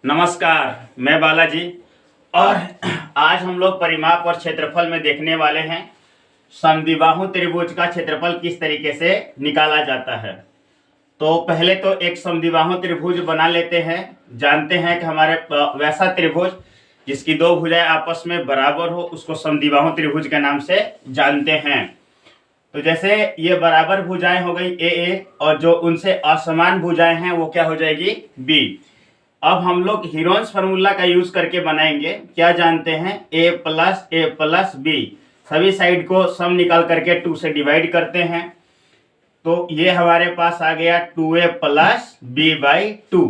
नमस्कार, मैं बालाजी। और आज हम लोग परिमाप और क्षेत्रफल में देखने वाले हैं समद्विबाहु त्रिभुज का क्षेत्रफल किस तरीके से निकाला जाता है। तो पहले तो एक समद्विबाहु त्रिभुज बना लेते हैं। जानते हैं कि हमारे वैसा त्रिभुज जिसकी दो भुजाएं आपस में बराबर हो उसको समद्विबाहु त्रिभुज के नाम से जानते हैं। तो जैसे ये बराबर भुजाएं हो गई ए और जो उनसे असमान भुजाएं हैं वो क्या हो जाएगी बी। अब हम लोग हीरोन्स फार्मूला का यूज करके बनाएंगे। क्या जानते हैं a प्लस बी, सभी साइड को सम निकाल करके 2 से डिवाइड करते हैं। तो ये हमारे पास आ गया 2a प्लस बी बाई 2।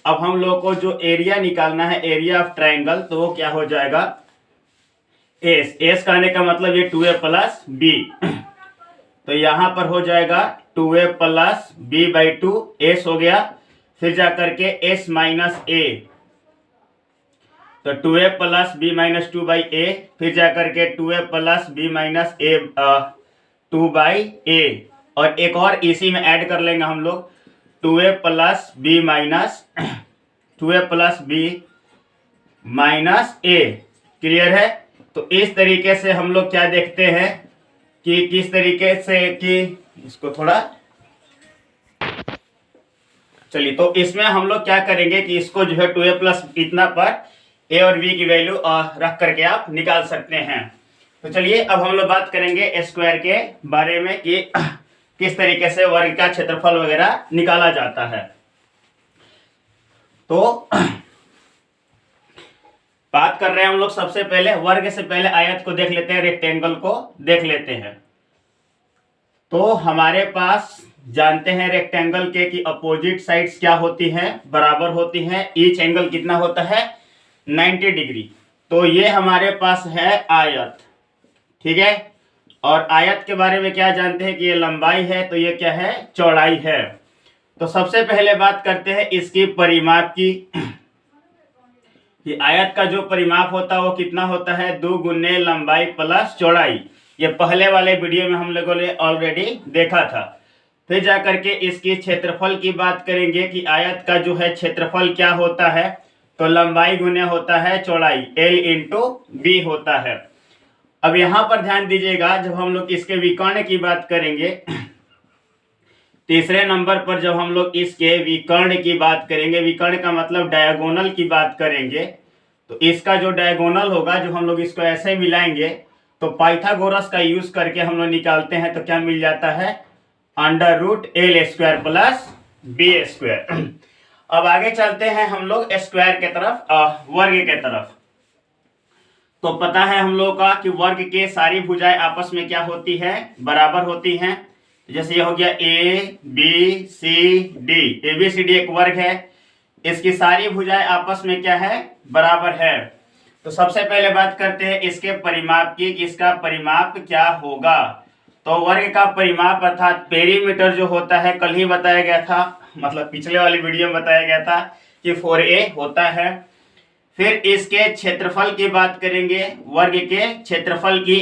अब हम लोग को जो एरिया निकालना है, एरिया ऑफ ट्राइंगल, तो वो क्या हो जाएगा एस कहने का मतलब ये 2a प्लस बी। तो यहाँ पर हो जाएगा 2a plus B by 2, S हो गया। फिर जाकर के s माइनस ए, तो 2a plus B minus 2 by A. फिर जाकर के 2a plus B minus A 2 by A. और एक और इसी में ऐड कर लेंगे हम लोग 2a plus B minus 2a plus B minus A. Clear है। तो इस तरीके से हम लोग क्या देखते हैं कि किस तरीके से कि इसको थोड़ा चलिए, तो इसमें हम लोग क्या करेंगे कि इसको जो है 2a प्लस इतना पर a और b की वैल्यू रख करके आप निकाल सकते हैं। तो चलिए अब हम लोग बात करेंगे स्क्वायर के बारे में कि किस तरीके से वर्ग का क्षेत्रफल वगैरह निकाला जाता है। तो बात कर रहे हैं हम लोग सबसे पहले वर्ग से पहले आयत को देख लेते हैं, रेक्टेंगल को देख लेते हैं। तो हमारे पास जानते हैं रेक्टेंगल के कि अपोजिट साइड्स क्या होती हैं, बराबर होती हैं। ईच एंगल कितना होता है 90 डिग्री। तो ये हमारे पास है आयत, ठीक है। और आयत के बारे में क्या जानते हैं कि ये लंबाई है, तो ये क्या है चौड़ाई है। तो सबसे पहले बात करते हैं इसकी परिमाप की कि आयत का जो परिमाप होता है वो कितना होता है 2 गुने लंबाई प्लस चौड़ाई। ये पहले वाले वीडियो में हम लोगों ने ऑलरेडी देखा था। फिर जाकर के इसकी क्षेत्रफल की बात करेंगे कि आयत का जो है क्षेत्रफल क्या होता है, तो लंबाई गुने होता है चौड़ाई, L इंटू बी होता है। अब यहाँ पर ध्यान दीजिएगा, जब हम लोग इसके विकर्ण की बात करेंगे, तीसरे नंबर पर जब हम लोग इसके विकर्ण की बात करेंगे, विकर्ण का मतलब डायगोनल की बात करेंगे, तो इसका जो डायगोनल होगा, जो हम लोग इसको ऐसे मिलाएंगे, तो पाइथागोरस का यूज करके हम लोग निकालते हैं, तो क्या मिल जाता है under root L square plus B square. अब आगे चलते हैं हम लोग स्क्वायर के तरफ, वर्ग के तरफ। तो पता है हम लोगों का कि वर्ग के सारी भुजाएं आपस में क्या होती है बराबर होती हैं। जैसे ये हो गया A B C D, A B C D एक वर्ग है, इसकी सारी भुजाएं आपस में क्या है बराबर है। तो सबसे पहले बात करते हैं इसके परिमाप की, इसका परिमाप क्या होगा। तो वर्ग का परिमाप अर्थात पेरीमीटर जो होता है, कल ही बताया गया था, मतलब पिछले वाली वीडियो में बताया गया था कि 4a होता है। फिर इसके क्षेत्रफल की बात करेंगे, वर्ग के क्षेत्रफल की,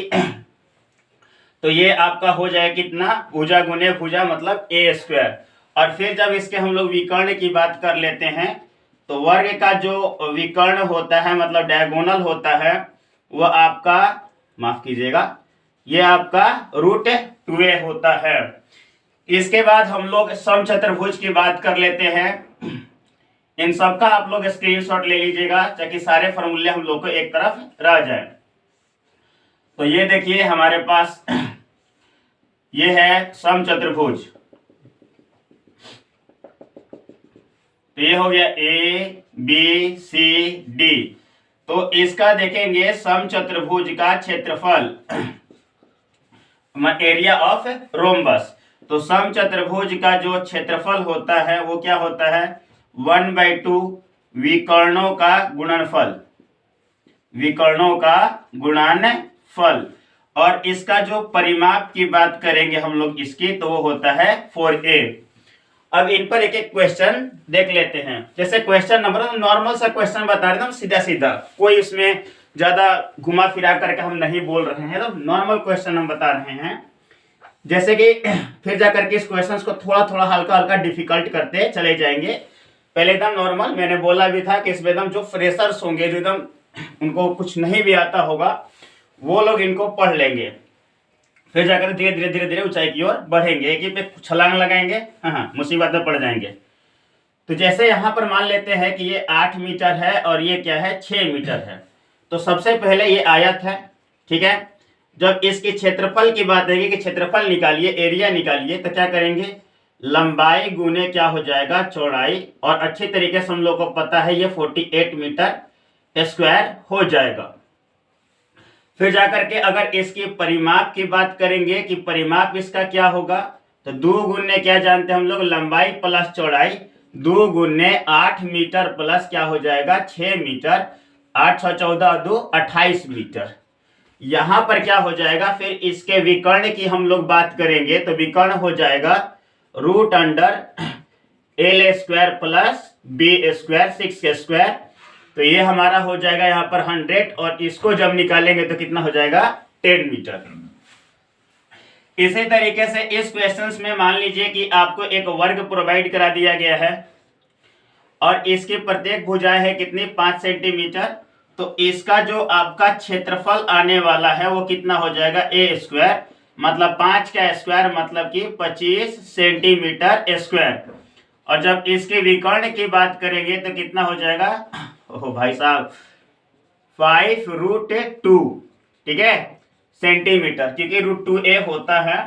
तो ये आपका हो जाए कितना भुजा गुने भुजा मतलब a स्क्वायर। और फिर जब इसके हम लोग विकर्ण की बात कर लेते हैं, तो वर्ग का जो विकर्ण होता है मतलब डायगोनल होता है, वह आपका माफ कीजिएगा, ये आपका रूट 2a होता है। इसके बाद हम लोग समचतुर्भुज की बात कर लेते हैं। इन सब का आप लोग स्क्रीनशॉट ले लीजिएगा ताकि सारे फॉर्मूले हम लोग को एक तरफ रह जाए। तो ये देखिए हमारे पास ये है समचतुर्भुज। तो ये हो गया ए बी सी डी। तो इसका देखेंगे समचतुर्भुज का क्षेत्रफल, एरिया ऑफ रोम्बस। तो समचतुर्भुज का जो क्षेत्रफल होता है वो क्या होता है 1/2 विकर्णों का गुणनफल, विकर्णों का गुणनफल। और इसका जो परिमाप की बात करेंगे हम लोग इसकी, तो वो होता है 4a। अब इन पर एक एक क्वेश्चन देख लेते हैं। जैसे क्वेश्चन नंबर नॉर्मल सा क्वेश्चन बता रहे हैं, सीधा सीधा, कोई इसमें ज्यादा घुमा फिरा करके हम नहीं बोल रहे हैं, तो नॉर्मल क्वेश्चन हम बता रहे हैं। जैसे कि फिर जाकर के इस क्वेश्चन को थोड़ा थोड़ा हल्का हल्का डिफिकल्ट करते चले जाएंगे। पहले एकदम नॉर्मल, मैंने बोला भी था कि इसमें एकदम जो फ्रेशर्स होंगे, जो एकदम उनको कुछ नहीं भी आता होगा, वो लोग इनको पढ़ लेंगे। फिर जाकर धीरे धीरे धीरे धीरे ऊंचाई की ओर बढ़ेंगे, एक ही पे छलांग लगाएंगे, हाँ मुसीबत में पड़ जाएंगे। तो जैसे यहाँ पर मान लेते हैं कि ये 8 मीटर है और ये क्या है 6 मीटर है। तो सबसे पहले ये आयत है, ठीक है। जब इसकी क्षेत्रफल की बात आएगी कि क्षेत्रफल निकालिए, एरिया निकालिए, तो क्या करेंगे, लंबाई गुने क्या हो जाएगा चौड़ाई, और अच्छी तरीके से हम लोग को पता है ये 48 मीटर स्क्वायर हो जाएगा। फिर जाकर के अगर इसकी परिमाप की बात करेंगे कि परिमाप इसका क्या होगा, तो 2 गुने क्या जानते हैं हम लोग, लंबाई प्लस चौड़ाई, 2 गुने 8 मीटर प्लस क्या हो जाएगा 6 मीटर, 8 6 14 2 28 मीटर। यहां पर क्या हो जाएगा, फिर इसके विकर्ण की हम लोग बात करेंगे तो विकर्ण हो जाएगा root under L square plus B square 6 के स्क्वायर। तो ये हमारा हो जाएगा यहाँ पर 100, और इसको जब निकालेंगे तो कितना हो जाएगा 10 मीटर। इसी तरीके से इस क्वेश्चंस में मान लीजिए कि आपको एक वर्ग प्रोवाइड करा दिया गया है और इसकी प्रत्येक भुजाएं है कितनी 5 सेंटीमीटर। तो इसका जो आपका क्षेत्रफल आने वाला है वो कितना हो जाएगा ए स्क्वायर, मतलब 5 का स्क्वायर मतलब कि 25 सेंटीमीटर स्क्वायर। और जब इसके विकर्ण की बात करेंगे तो कितना हो जाएगा, ओह भाई साहब 5√2, ठीक है सेंटीमीटर, क्योंकि √2a होता है।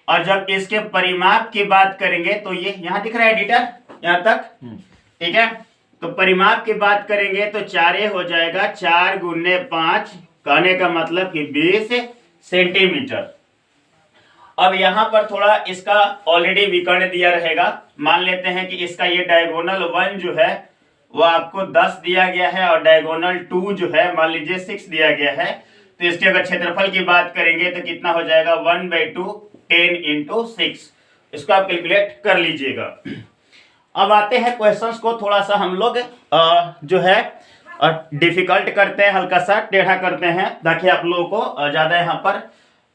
और जब इसके परिमाप की बात करेंगे तो ये यहाँ दिख रहा है एडिटर यहाँ तक, ठीक है। तो परिमाप की बात करेंगे तो 4a हो जाएगा, 4 गुने 5, कहने का मतलब कि 20 सेंटीमीटर। अब यहाँ पर थोड़ा इसका ऑलरेडी विकर्ण दिया रहेगा। मान लेते हैं कि इसका ये डायगोनल 1 जो है वो आपको 10 दिया गया है और डायगोनल 2 जो है मान लीजिए 6 दिया गया है। तो इसके अगर क्षेत्रफल की बात करेंगे तो कितना हो जाएगा 1/2 10 × 6। इसको आप कैलकुलेट कर लीजिएगा। अब आते हैं क्वेश्चंस को थोड़ा सा हम लोग जो है डिफिकल्ट करते हैं, हल्का सा टेढ़ा करते हैं ताकि आप लोगों को ज्यादा यहाँ पर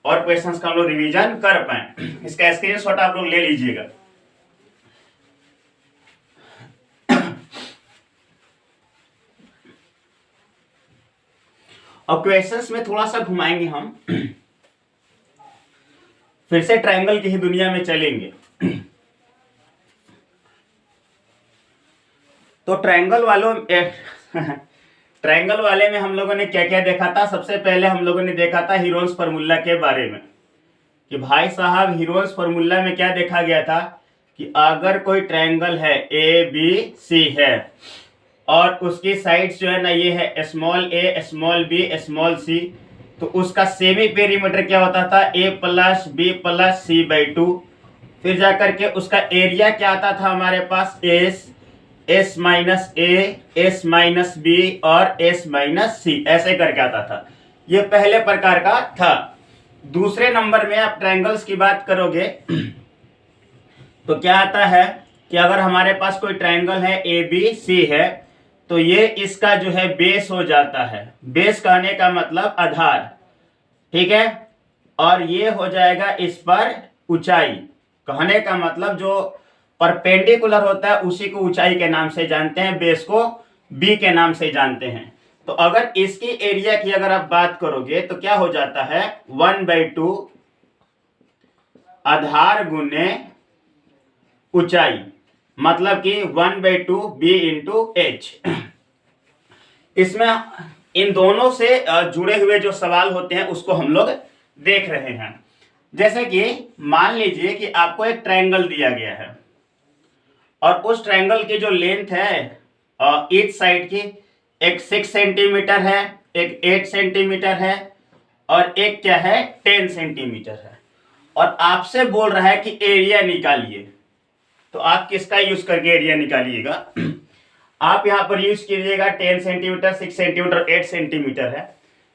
और क्वेश्चंस का हम लोग रिवीजन कर पाए। इसका स्क्रीनशॉट आप लोग ले लीजिएगा। अब क्वेश्चंस में थोड़ा सा घुमाएंगे हम, फिर से ट्रायंगल की ही दुनिया में चलेंगे। तो ट्रायंगल वाले में हम लोगों ने क्या क्या देखा था। सबसे पहले हम लोगों ने देखा था हीरोन्स फार्मूला के बारे में कि भाई साहब हीरोन्स फार्मूला में क्या देखा गया था कि अगर कोई ट्रायंगल है ABC है और उसकी साइड्स जो है ना ये है small a small b small c, तो उसका सेमी पेरीमीटर क्या होता था a + b + c/2। फिर जाकर के उसका एरिया क्या आता था हमारे पास s - a s - b और s - c, ऐसे करके आता था। ये पहले प्रकार का था। दूसरे नंबर में आप ट्रायंगल्स की बात करोगे तो क्या आता है कि अगर हमारे पास कोई ट्रायंगल है ABC है तो ये इसका जो है बेस हो जाता है। बेस कहने का मतलब आधार, ठीक है। और ये हो जाएगा इस पर ऊंचाई, कहने का मतलब जो परपेंडिकुलर होता है उसी को ऊंचाई के नाम से जानते हैं, बेस को B के नाम से जानते हैं। तो अगर इसकी एरिया की अगर आप बात करोगे तो क्या हो जाता है 1/2 आधार गुने ऊंचाई, मतलब कि 1/2 B × H। इसमें इन दोनों से जुड़े हुए जो सवाल होते हैं उसको हम लोग देख रहे हैं। जैसे कि मान लीजिए कि आपको एक ट्रायंगल दिया गया है और उस ट्रायंगल की जो लेंथ है ईच साइड की, एक 6 सेंटीमीटर है, एक 8 सेंटीमीटर है और एक क्या है 10 सेंटीमीटर है, और आपसे बोल रहा है कि एरिया निकालिए। तो आप किसका यूज करके एरिया निकालिएगा, आप यहां पर यूज कीजिएगा 10 सेंटीमीटर 6 सेंटीमीटर 8 सेंटीमीटर है।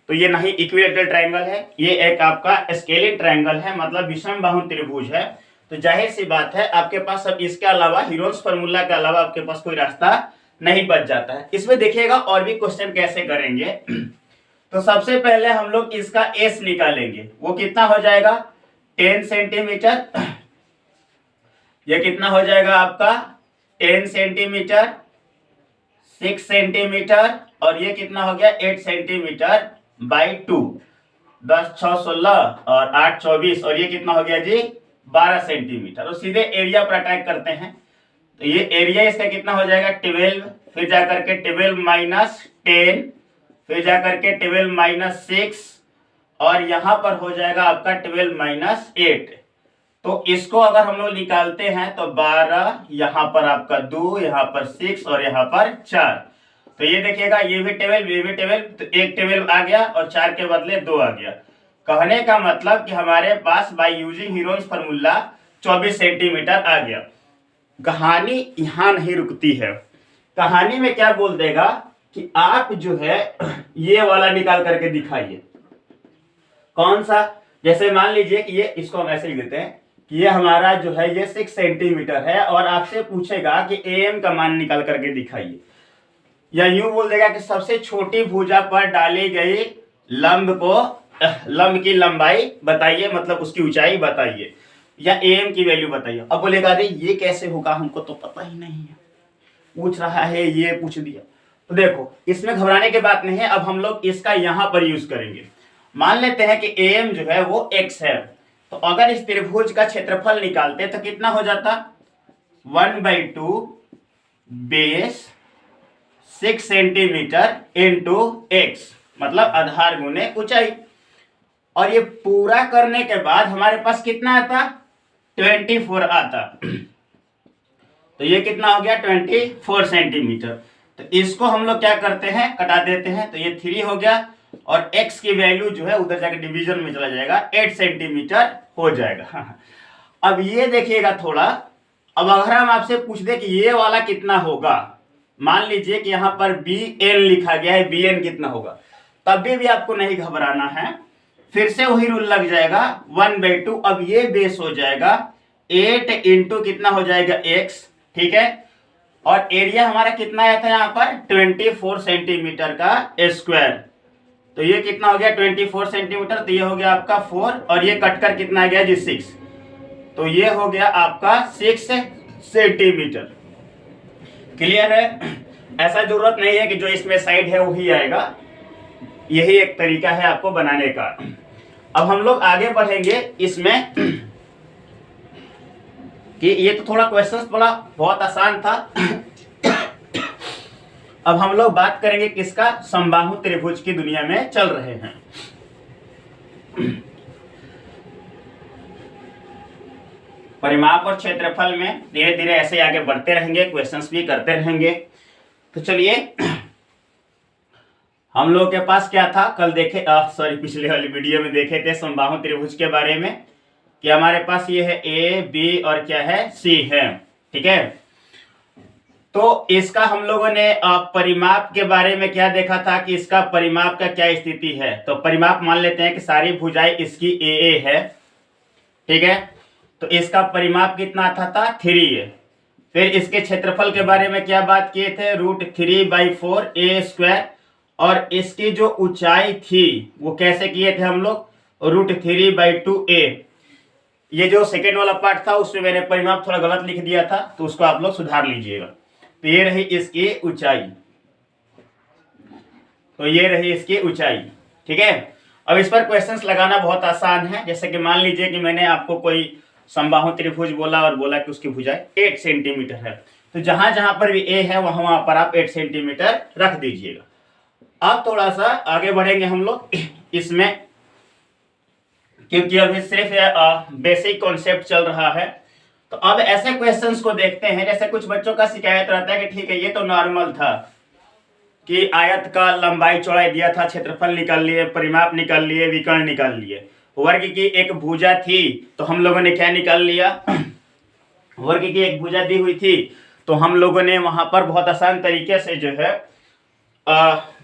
तो ये नहीं इक्विलेटरल ट्रायंगल है, ये एक आपका स्केलिन ट्रायंगल है, मतलब विषम बाहु त्रिभुज है। तो जाहिर सी बात है आपके पास अब इसके अलावा हीरोन्स फार्मूला के अलावा आपके पास कोई रास्ता नहीं बच जाता है। इसमें देखिएगा और भी क्वेश्चन कैसे करेंगे। तो सबसे पहले हम लोग इसका एस निकालेंगे, वो कितना हो जाएगा 10 सेंटीमीटर, ये कितना हो जाएगा आपका 10 सेंटीमीटर, 6 सेंटीमीटर, और ये कितना हो गया 8 सेंटीमीटर बाई 2, 10 6 16 और 8 24, और ये कितना हो गया जी 12 सेंटीमीटर। और सीधे एरिया पर अटैक करते हैं, तो ये एरिया इसका कितना हो जाएगा 12, फिर जाकर के 12 माइनस 10, फिर जाकर के 12 माइनस 6, और यहां पर हो जाएगा आपका 12 माइनस 8। तो इसको अगर हम लोग निकालते हैं तो 12, यहाँ पर आपका 2, यहाँ पर 6 और यहाँ पर 4। तो ये देखिएगा ये भी 12, ये भी 12, तो एक 12 आ गया और 4 के बदले 2 आ गया। कहने का मतलब कि हमारे पास by using Heron's formula 24 centimetre आ गया। कहानी यहाँ नहीं रुकती है, कहानी में क्या बोल देगा कि आप जो है ये वाला निकाल करके दिखाइए। कौन सा? जैसे मान लीजिए कि ये, इसको हम ऐसे लिख देते हैं कि ये हमारा जो है ये 6 सेंटीमीटर है, और आपसे पूछेगा कि AM का मान निकाल करके दिखाइए, या यूं बोल देगा कि सबसे छोटी भुजा पर डाली गई लंब की लंबाई बताइए, मतलब उसकी ऊंचाई बताइए, या AM की वैल्यू बताइए। अब बोलेगा अरे ये कैसे होगा, हमको तो पता ही नहीं है, पूछ रहा है ये पूछ दिया। तो देखो इसमें घबराने की बात नहीं है, अब हम लोग इसका यहां पर यूज करेंगे। मान लेते हैं कि AM जो है वो x है, तो अगर इस त्रिभुज का क्षेत्रफल निकालते तो कितना हो जाता 1/2 बेस 6 सेंटीमीटर इंटू x, मतलब आधार गुने ऊंचाई। और ये पूरा करने के बाद हमारे पास कितना आता 24 आता। तो ये कितना हो गया 24 सेंटीमीटर। तो इसको हम लोग क्या करते हैं कटा देते हैं, तो ये 3 हो गया, और x की वैल्यू जो है उधर जाकर डिवीजन में चला जाएगा, 8 सेंटीमीटर हो जाएगा। अब ये देखिएगा थोड़ा, अब अगर हम आपसे पूछ दे कि ये वाला कितना होगा, मान लीजिए कि यहाँ पर BN लिखा गया है, BN कितना होगा, तब भी आपको नहीं घबराना है, फिर से वही रूल लग जाएगा 1/2। अब ये बेस हो जाएगा 8 इंटू कितना हो जाएगा x, ठीक है, और एरिया हमारा कितना आया था यहाँ पर 24 सेंटीमीटर का स्क्वायर। तो ये कितना हो गया 24 सेंटीमीटर, तो ये हो गया आपका 4, और ये कटकर कितना आ गया जी 6, तो ये हो गया आपका 6 सेंटीमीटर। क्लियर है? ऐसा जरूरत नहीं है कि जो इसमें साइड है वही आएगा, यही एक तरीका है आपको बनाने का। अब हम लोग आगे बढ़ेंगे इसमें कि ये तो थोड़ा क्वेश्चंस बड़ा बहुत आसान था। अब हम लोग बात करेंगे किसका, समबाहु त्रिभुज की दुनिया में चल रहे हैं। परिमाप और क्षेत्रफल में धीरे धीरे ऐसे आगे बढ़ते रहेंगे, क्वेश्चंस भी करते रहेंगे। तो चलिए, हम लोग के पास क्या था कल देखे, पिछले वाली वीडियो में देखे थे समबाहु त्रिभुज के बारे में, कि हमारे पास ये है A B और क्या है C है, ठीक है। तो इसका हम लोगों ने परिमाप के बारे में क्या देखा था कि इसका परिमाप का क्या स्थिति है। तो परिमाप मान लेते हैं कि सारी भुजाएं इसकी AA है, ठीक है, तो इसका परिमाप कितना था 3 है। फिर इसके क्षेत्रफल के बारे में क्या बात किए थे, √3/4 A², और इसकी जो ऊंचाई थी वो कैसे किए थे हम लोग, √3/2A। ये जो सेकेंड वाला पार्ट था उसमें मैंने परिमाप थोड़ा गलत लिख दिया था, तो उसको आप लोग सुधार लीजिएगा। तो ये रही इसकी ऊंचाई, तो ये रही इसकी ऊंचाई, ठीक है। अब इस पर क्वेश्चंस लगाना बहुत आसान है। जैसे कि मान लीजिए कि मैंने आपको कोई समबाहु त्रिभुज बोला और बोला कि उसकी भुजाएं 8 सेंटीमीटर है, तो जहां जहां पर भी A है वहां पर आप 8 सेंटीमीटर रख दीजिएगा। अब थोड़ा सा आगे बढ़ेंगे हम लोग इसमें, क्योंकि अभी सिर्फ बेसिक कॉन्सेप्ट चल रहा है। तो अब ऐसे क्वेश्चंस को देखते हैं, जैसे कुछ बच्चों का शिकायत रहता है कि ठीक है ये तो नॉर्मल था कि आयत का लंबाई चौड़ाई दिया था, क्षेत्रफल निकाल लिए, परिमाप निकाल लिए, विकर्ण निकाल लिए, वर्ग की एक भुजा थी तो हम लोगों ने क्या निकाल लिया, वर्ग की एक भुजा दी हुई थी तो हम लोगों ने वहां पर बहुत आसान तरीके से जो है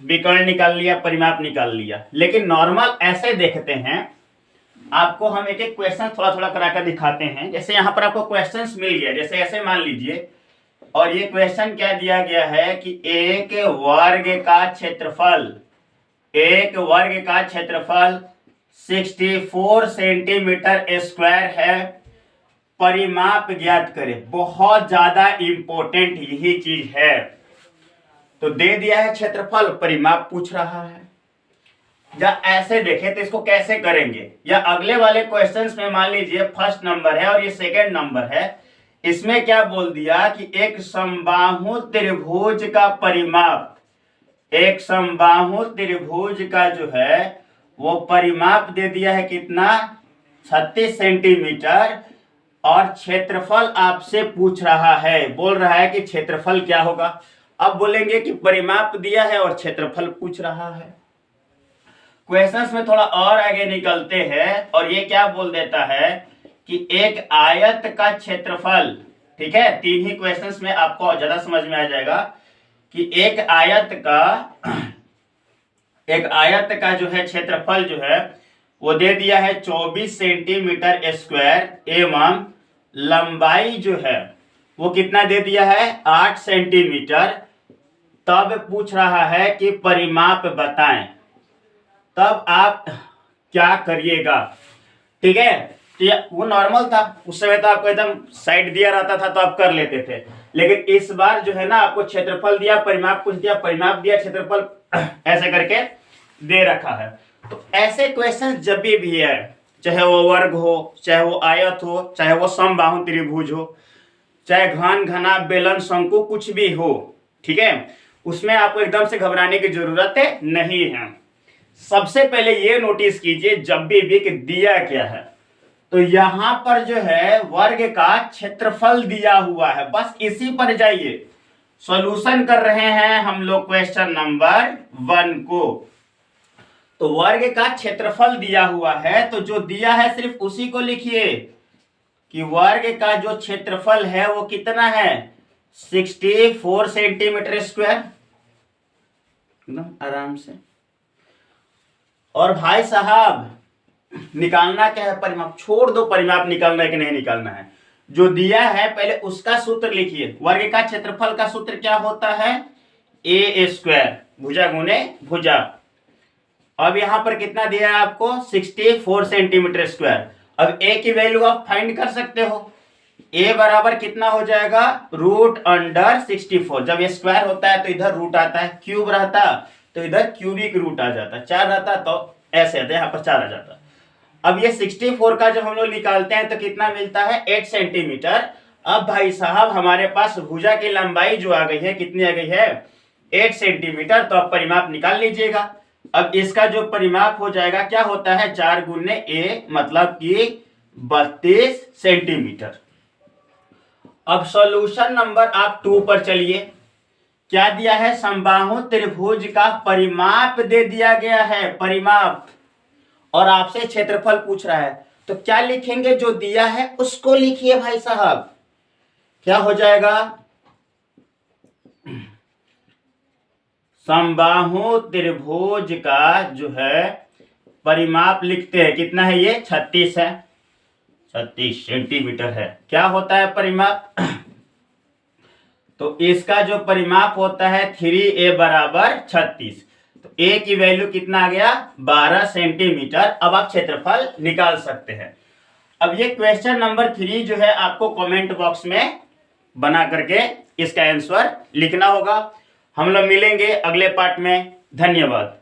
विकर्ण निकाल लिया, परिमाप निकाल लिया। लेकिन नॉर्मल ऐसे देखते हैं, आपको हम एक एक क्वेश्चन थोड़ा थोड़ा कराकर दिखाते हैं। जैसे यहाँ पर आपको क्वेश्चंस मिल गया, जैसे ऐसे मान लीजिए, और ये क्वेश्चन क्या दिया गया है कि एक वर्ग का क्षेत्रफल 64 सेंटीमीटर स्क्वायर है, परिमाप ज्ञात करें। बहुत ज्यादा इंपॉर्टेंट यही चीज है। तो दे दिया है क्षेत्रफल, परिमाप पूछ रहा है। या ऐसे देखें तो इसको कैसे करेंगे, या अगले वाले क्वेश्चंस में मान लीजिए फर्स्ट नंबर है और ये सेकंड नंबर है, इसमें क्या बोल दिया कि एक समबाहु त्रिभुज का परिमाप, एक समबाहु त्रिभुज का जो है वो परिमाप दे दिया है कितना, 36 सेंटीमीटर, और क्षेत्रफल आपसे पूछ रहा है, बोल रहा है कि क्षेत्रफल क्या होगा। अब बोलेंगे कि परिमाप दिया है और क्षेत्रफल पूछ रहा है। क्वेश्चंस में थोड़ा और आगे निकलते हैं और ये क्या बोल देता है कि एक आयत का क्षेत्रफल, ठीक है, 3 ही क्वेश्चंस में आपको ज्यादा समझ में आ जाएगा कि एक आयत का जो है क्षेत्रफल जो है वो दे दिया है 24 सेंटीमीटर स्क्वायर एवं लंबाई जो है वो कितना दे दिया है 8 सेंटीमीटर। तब पूछ रहा है कि परिमाप बताएं। तब आप क्या करिएगा, ठीक है। तो वो नॉर्मल था, उस समय तो आपको एकदम साइड दिया रहता था तो आप कर लेते थे, लेकिन इस बार जो है ना आपको क्षेत्रफल दिया, परिमाप कुछ दिया, परिमाप दिया, क्षेत्रफल ऐसे करके दे रखा है। तो ऐसे क्वेश्चन जब भी है, चाहे वो वर्ग हो, चाहे वो आयत हो, चाहे वो समबाहु त्रिभुज हो, चाहे घन घना बेलन शंकु कुछ भी हो, ठीक है, उसमें आपको एकदम से घबराने की जरूरत नहीं है। सबसे पहले ये नोटिस कीजिए जब भी कि दिया क्या है, तो यहां पर जो है वर्ग का क्षेत्रफल दिया हुआ है, बस इसी पर जाइए। सॉल्यूशन कर रहे हैं हम लोग क्वेश्चन नंबर 1 को। तो वर्ग का क्षेत्रफल दिया हुआ है, तो जो दिया है सिर्फ उसी को लिखिए कि वर्ग का जो क्षेत्रफल है वो कितना है 64 सेंटीमीटर स्क्वायर, एकदम आराम से। और भाई साहब निकालना क्या है, परिमाप। छोड़ दो परिमाप निकालना है कि नहीं निकालना है, जो दिया है पहले उसका सूत्र लिखिए। वर्ग का क्षेत्रफल का सूत्र क्या होता है, ए स्क्वायर, भुजा गुने भुजा। अब यहां पर कितना दिया है आपको 64 सेंटीमीटर स्क्वायर। अब ए की वैल्यू आप फाइंड कर सकते हो। ए बराबर कितना हो जाएगा √64। जब ये स्क्वायर होता है तो इधर रूट आता है, क्यूब रहता तो इधर क्यूबिक रूट आ जाता, 4 रहता तो ऐसे आता, यहाँ पर 4 आ जाता। अब ये 64 का जब हम लोग निकालते हैं तो कितना मिलता है 8 सेंटीमीटर। अब भाई साहब हमारे पास भुजा की लंबाई जो आ गई है, कितनी आ गई है 8 सेंटीमीटर। तो अब परिमाप निकाल लीजिएगा। अब इसका जो परिमाप हो जाएगा क्या होता है 4 गुने ए, मतलब कि 32 सेंटीमीटर। अब सॉल्यूशन नंबर आप 2 पर चलिए। क्या दिया है, समबाहु त्रिभुज का परिमाप दे दिया गया है, परिमाप, और आपसे क्षेत्रफल पूछ रहा है। तो क्या लिखेंगे, जो दिया है उसको लिखिए भाई साहब। क्या हो जाएगा, समबाहु त्रिभुज का जो है परिमाप लिखते हैं, कितना है ये 36 है, 36 सेंटीमीटर है। क्या होता है परिमाप, तो इसका जो परिमाप होता है 3a बराबर 36। तो a की वैल्यू कितना आ गया 12 सेंटीमीटर। अब आप क्षेत्रफल निकाल सकते हैं। अब ये क्वेश्चन नंबर 3 जो है आपको कमेंट बॉक्स में बना करके इसका आंसर लिखना होगा। हम लोग मिलेंगे अगले पार्ट में। धन्यवाद।